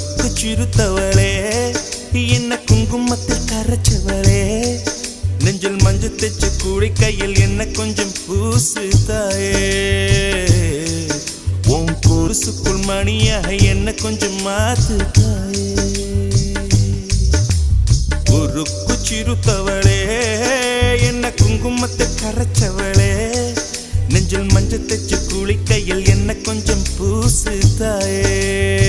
சிறுத்தவளே என்ன குங்குமத்தில் கரைச்சவளே நெஞ்சில் மஞ்சள் தைச்ச கூடை கையில் என்ன கொஞ்சம் பூசு தாயே உன் கொலுசுக்குள் மணியாக என்ன கொஞ்சம் மாத்து தாயே உருக்கு சிறுத்தவளே என்ன குங்குமத்தை கரைச்சவளே நெஞ்சில் மஞ்சள் தைச்ச கூடை கையில் என்ன கொஞ்சம் பூசு தாயே